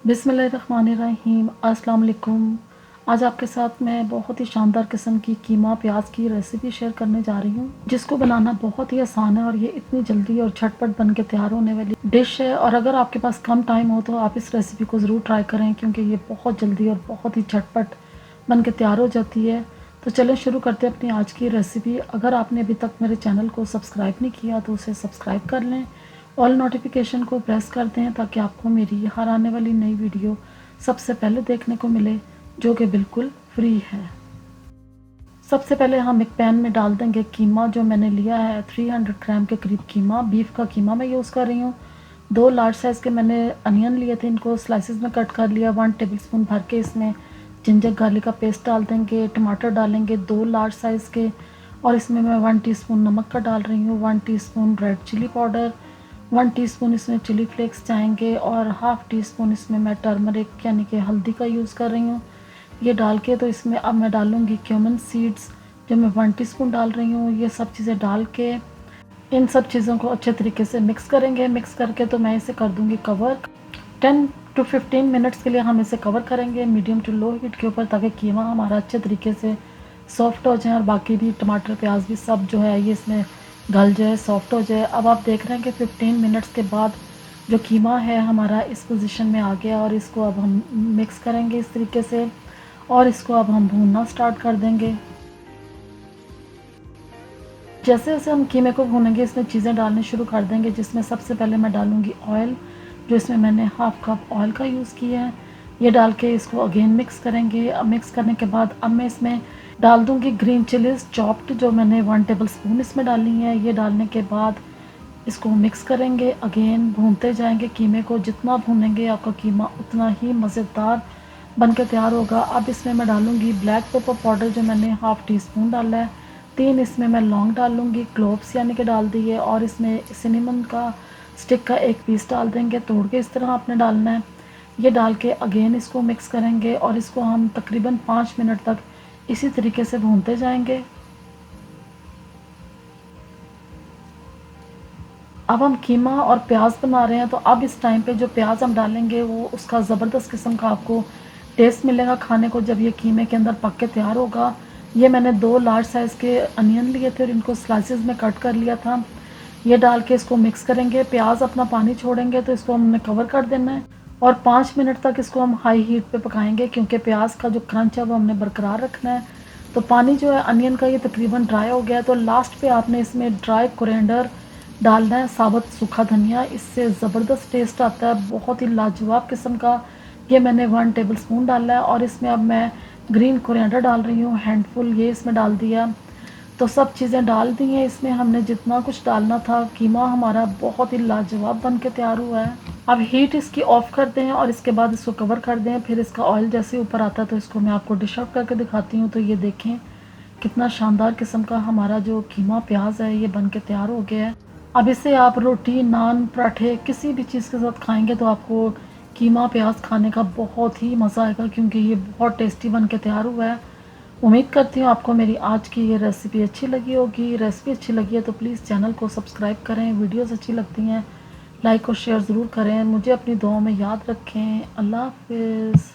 बिस्मिल्लाहिर्रहमानिर्रहीम। अस्सलाम वालेकुम। आज आपके साथ मैं बहुत ही शानदार किस्म की कीमा प्याज की रेसिपी शेयर करने जा रही हूँ, जिसको बनाना बहुत ही आसान है और ये इतनी जल्दी और झटपट बन के तैयार होने वाली डिश है। और अगर आपके पास कम टाइम हो तो आप इस रेसिपी को ज़रूर ट्राई करें, क्योंकि ये बहुत जल्दी और बहुत ही झटपट बन के तैयार हो जाती है। तो चलें शुरू करते हैं अपनी आज की रेसिपी। अगर आपने अभी तक मेरे चैनल को सब्सक्राइब नहीं किया तो उसे सब्सक्राइब कर लें, ऑल नोटिफिकेशन को प्रेस कर दें ताकि आपको मेरी हर आने वाली नई वीडियो सबसे पहले देखने को मिले, जो कि बिल्कुल फ्री है। सबसे पहले हम एक पैन में डाल देंगे कीमा। जो मैंने लिया है 300 ग्राम के करीब कीमा, बीफ का कीमा मैं यूज़ कर रही हूँ। 2 लार्ज साइज़ के मैंने अनियन लिए थे, इनको स्लाइसिस में कट कर लिया। 1 टेबलस्पून भर के इसमें जिंजर गार्लिक का पेस्ट डाल देंगे। टमाटर डालेंगे 2 लार्ज साइज़ के, और इसमें मैं 1 टीस्पून नमक का डाल रही हूँ, 1 teaspoon red chili powder, 1 teaspoon इसमें चिली फ्लेक्स जाएंगे, और हाफ़ टी स्पून इसमें मैं टर्मरिक यानी कि हल्दी का यूज़ कर रही हूँ। ये डाल के तो इसमें अब मैं डालूँगी क्यूमिन सीड्स, जो मैं 1 टीस्पून डाल रही हूँ। ये सब चीज़ें डाल के इन सब चीज़ों को अच्छे तरीके से मिक्स करेंगे। मिक्स करके तो मैं इसे कर दूँगी कवर। 10 टू 15 मिनट्स के लिए हम इसे कवर करेंगे मीडियम टू लो हीट के ऊपर, ताकि कीमा हमारा अच्छे तरीके से सॉफ्ट हो जाए और बाकी भी टमाटर प्याज भी सब जो है ये इसमें गल जाए, सॉफ्ट हो जाए। अब आप देख रहे हैं कि 15 मिनट्स के बाद जो कीमा है हमारा इस पोजीशन में आ गया, और इसको अब हम मिक्स करेंगे इस तरीके से, और इसको अब हम भूनना स्टार्ट कर देंगे। जैसे जैसे हम कीमे को भूनेंगे इसमें चीज़ें डालने शुरू कर देंगे, जिसमें सबसे पहले मैं डालूँगी ऑयल, जो इसमें मैंने हाफ़ कप ऑयल का यूज़ किया है। ये डाल के इसको अगेन मिक्स करेंगे। अब मिक्स करने के बाद अब मैं इसमें डाल दूँगी ग्रीन चिलीज़ चॉप्ड, जो मैंने 1 टेबलस्पून इसमें डालनी है। ये डालने के बाद इसको मिक्स करेंगे, अगेन भूनते जाएंगे कीमे को। जितना भूनेंगे आपका कीमा उतना ही मज़ेदार बन के तैयार होगा। अब इसमें मैं डालूँगी ब्लैक पेपर पाउडर, जो मैंने हाफ़ टी स्पून डाला है। 3 इसमें मैं लौंग डालूँगी, क्लोव्स यानी कि डाल दिए, और इसमें सिनेमन का स्टिक का एक पीस डाल देंगे, तोड़ के इस तरह आपने डालना है। ये डाल के अगेन इसको मिक्स करेंगे, और इसको हम तकरीबन 5 मिनट तक इसी तरीके से भूनते जाएंगे। अब हम कीमा और प्याज बना रहे हैं, तो अब इस टाइम पे जो प्याज हम डालेंगे वो उसका ज़बरदस्त किस्म का आपको टेस्ट मिलेगा खाने को, जब ये कीमे के अंदर पक के तैयार होगा। ये मैंने 2 लार्ज साइज़ के अनियन लिए थे और इनको स्लाइसेस में कट कर लिया था। ये डाल के इसको मिक्स करेंगे। प्याज अपना पानी छोड़ेंगे तो इसको हमने कवर कर देना है, और 5 मिनट तक इसको हम हाई हीट पे पकाएंगे, क्योंकि प्याज का जो क्रंच है वो हमने बरकरार रखना है। तो पानी जो है अनियन का ये तकरीबन ड्राई हो गया है, तो लास्ट पे आपने इसमें ड्राई कोरिएंडर डालना है, साबुत सूखा धनिया। इससे ज़बरदस्त टेस्ट आता है, बहुत ही लाजवाब किस्म का। ये मैंने 1 टेबलस्पून डाला है, और इसमें अब मैं ग्रीन कोरिएंडर डाल रही हूँ, हैंडफुल ये इसमें डाल दिया। तो सब चीज़ें डाल दी हैं इसमें हमने जितना कुछ डालना था। कीमा हमारा बहुत ही लाजवाब बन के तैयार हुआ है। अब हीट इसकी ऑफ़ कर दें और इसके बाद इसको कवर कर दें। फिर इसका ऑयल जैसे ऊपर आता है तो इसको मैं आपको डिश आउट करके दिखाती हूँ। तो ये देखें कितना शानदार किस्म का हमारा जो कीमा प्याज है ये बन के तैयार हो गया है। अब इसे आप रोटी, नान, पराठे किसी भी चीज़ के साथ खाएंगे तो आपको कीमा प्याज खाने का बहुत ही मज़ा आएगा, क्योंकि ये बहुत टेस्टी बन के तैयार हुआ है। उम्मीद करती हूँ आपको मेरी आज की ये रेसिपी अच्छी लगी होगी। रेसिपी अच्छी लगी है तो प्लीज़ चैनल को सब्सक्राइब करें। वीडियोस अच्छी लगती हैं लाइक और शेयर ज़रूर करें। मुझे अपनी दुआओं में याद रखें। अल्लाह हाफ़िज़।